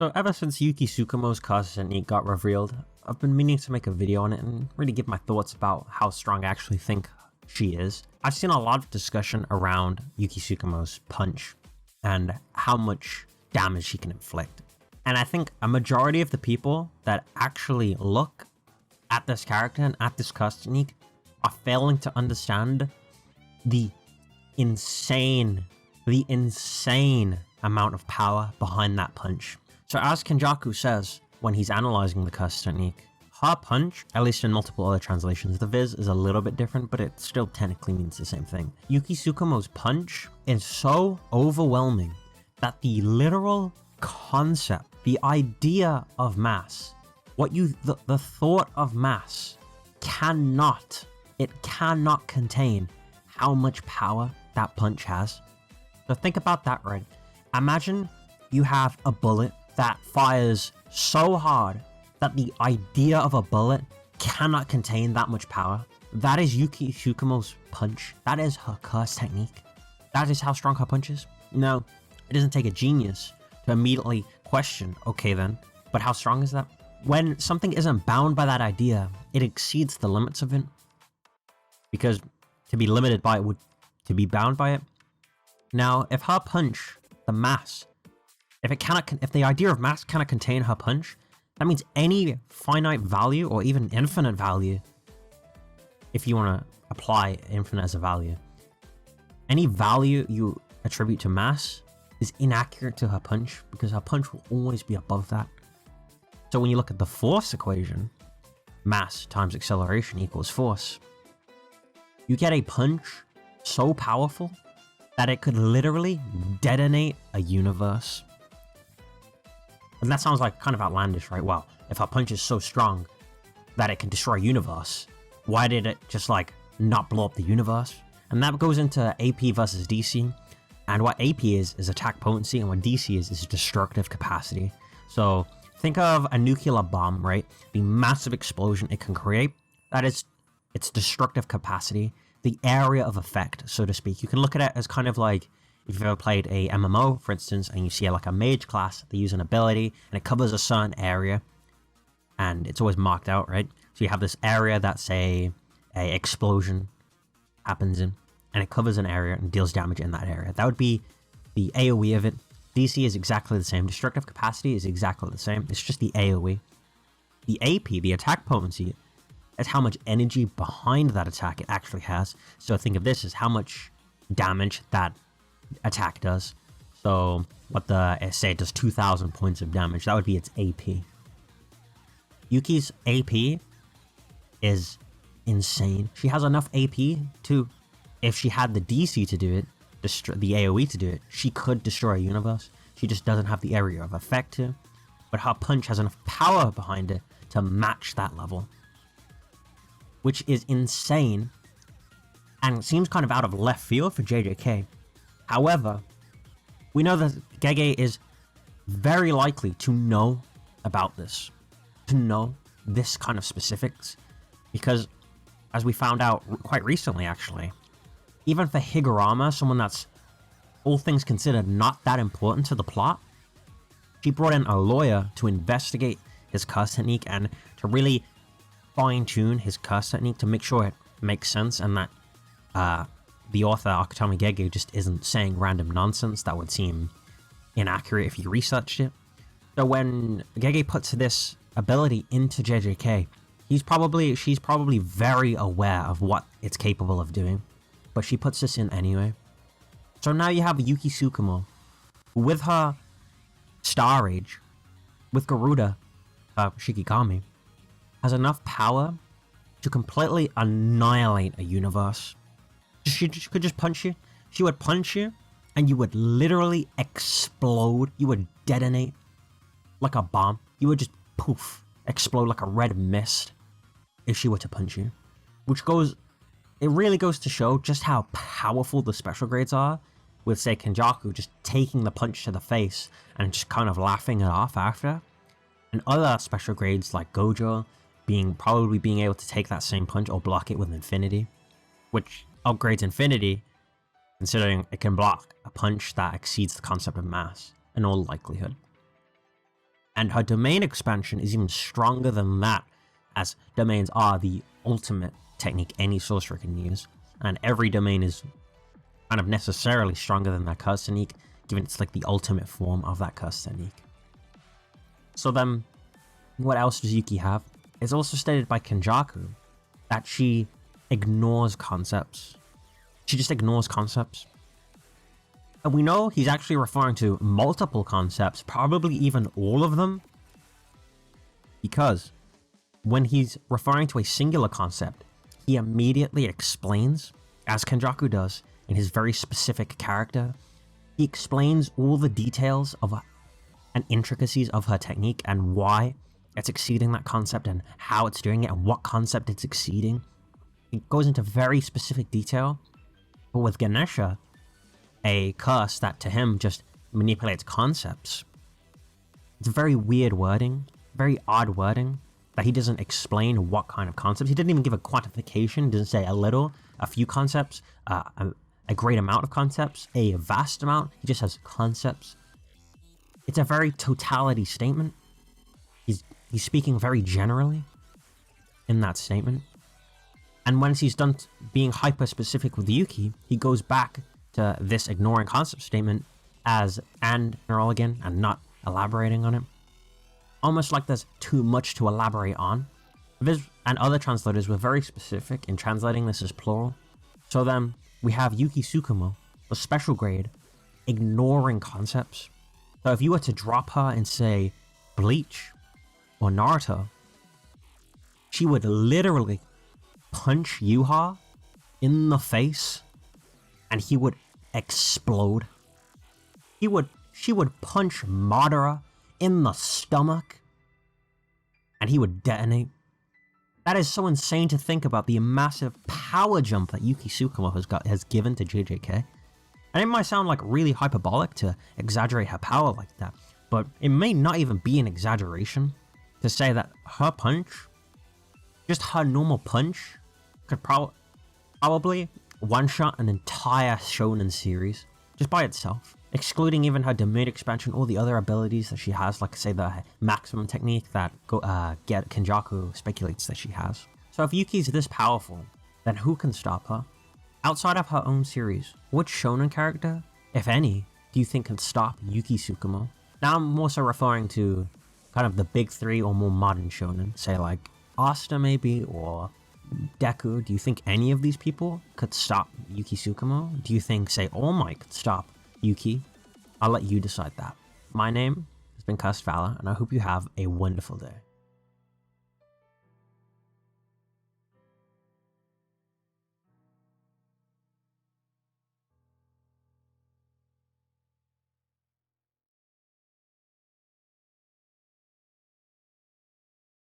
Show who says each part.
Speaker 1: So ever since Yuki Tsukumo's cast technique got revealed, I've been meaning to make a video on it and really give my thoughts about how strong I actually think she is. I've seen a lot of discussion around Yuki Tsukumo's punch and how much damage she can inflict. And I think a majority of the people that actually look at this character and at this cast technique are failing to understand the insane amount of power behind that punch. So as Kenjaku says when he's analyzing the cast technique, her punch, at least in multiple other translations, the viz is a little bit different, but it still technically means the same thing. Yuki Tsukumo's punch is so overwhelming that the literal concept, the idea of mass, the thought of mass cannot contain how much power that punch has. So think about that, right? Imagine you have a bullet that fires so hard that the idea of a bullet cannot contain that much power. That is Yuki Tsukumo's punch. That is her curse technique. That is how strong her punch is. No, it doesn't take a genius to immediately question, okay then, but how strong is that? When something isn't bound by that idea, it exceeds the limits of it. Because to be limited by it would to be bound by it. Now, if her punch, the mass, if the idea of mass cannot contain her punch, that means any finite value or even infinite value, if you want to apply infinite as a value, any value you attribute to mass is inaccurate to her punch because her punch will always be above that. So when you look at the force equation, mass times acceleration equals force, you get a punch so powerful that it could literally detonate a universe. And that sounds like kind of outlandish, right? Well, if her punch is so strong that it can destroy a universe, why did it just like not blow up the universe? And that goes into AP versus DC. And what AP is attack potency, and what DC is destructive capacity. So think of a nuclear bomb, right? The massive explosion it can create. That is its destructive capacity, the area of effect, so to speak. You can look at it as kind of like if you've ever played a MMO, for instance, and you see like a mage class, they use an ability and it covers a certain area and it's always marked out, right? So you have this area that say a explosion happens in, and it covers an area and deals damage in that area. That would be the AoE of it. DC is exactly the same. Destructive capacity is exactly the same. It's just the AoE. The AP, the attack potency, is how much energy behind that attack it actually has. So think of this as how much damage that attack does. So what say it does 2,000 points of damage. That would be its AP. Yuki's AP is insane. She has enough AP to, if she had the DC to do it, the AoE to do it, she could destroy a universe. She just doesn't have the area of effect to. But her punch has enough power behind it to match that level, which is insane and seems kind of out of left field for JJK. However, we know that Gege is very likely to know about this, to know this kind of specifics, because as we found out quite recently actually, even for Higurama, someone that's all things considered not that important to the plot, she brought in a lawyer to investigate his curse technique and to really fine-tune his curse technique to make sure it makes sense and that the author, Akutami Gege, just isn't saying random nonsense that would seem inaccurate if you researched it. So when Gege puts this ability into JJK, she's probably very aware of what it's capable of doing, but she puts this in anyway. So now you have Yuki Tsukumo, with her Star Age, with Garuda, Shikigami, has enough power to completely annihilate a universe. She could just punch you. She would punch you, and you would literally explode. You would detonate like a bomb. You would just poof, explode like a red mist if she were to punch you. It really goes to show just how powerful the special grades are, with, say, Kenjaku just taking the punch to the face and just kind of laughing it off after. And other special grades like Gojo probably being able to take that same punch or block it with Infinity, which upgrades Infinity, considering it can block a punch that exceeds the concept of mass, in all likelihood. And her domain expansion is even stronger than that, as domains are the ultimate technique any sorcerer can use. And every domain is kind of necessarily stronger than that curse technique, given it's like the ultimate form of that curse technique. So then, what else does Yuki have? It's also stated by Kenjaku that she ignores concepts. She just ignores concepts. And we know he's actually referring to multiple concepts, probably even all of them, because when he's referring to a singular concept, he immediately explains, as Kenjaku does in his very specific character, he explains all the details of and intricacies of her technique and why it's exceeding that concept and how it's doing it and what concept it's exceeding. It goes into very specific detail. But with Ganesha, a curse that to him just manipulates concepts, it's very weird wording, very odd wording, that he doesn't explain what kind of concepts. He didn't even give a quantification, he doesn't say a little, a few concepts, a great amount of concepts, a vast amount. He just has concepts. It's a very totality statement. He's speaking very generally in that statement. And once he's done being hyper-specific with Yuki, he goes back to this ignoring concept statement as and general again and not elaborating on it. Almost like there's too much to elaborate on. Viz and other translators were very specific in translating this as plural. So then we have Yuki Tsukumo, a special grade, ignoring concepts. So if you were to drop her and say Bleach or Naruto, she would literally punch Yuha in the face and he would explode. She would punch Madara in the stomach and he would detonate. That is so insane to think about, the massive power jump that Yuki Tsukumo has given to JJK. And it might sound like really hyperbolic to exaggerate her power like that, but it may not even be an exaggeration to say that her punch, just her normal punch, could probably one-shot an entire shonen series just by itself, excluding even her domain expansion, all the other abilities that she has, like say the maximum technique that Kenjaku speculates that she has. So if Yuki's this powerful, then who can stop her? Outside of her own series, which shonen character, if any, do you think could stop Yuki Tsukumo? Now I'm more so referring to kind of the big three or more modern shonen, say like Asta maybe, or Deku. Do you think any of these people could stop Yuki Tsukumo? Do you think, say, All Might could stop Yuki? I'll let you decide that. My name has been Cursed Valor, and I hope you have a wonderful day.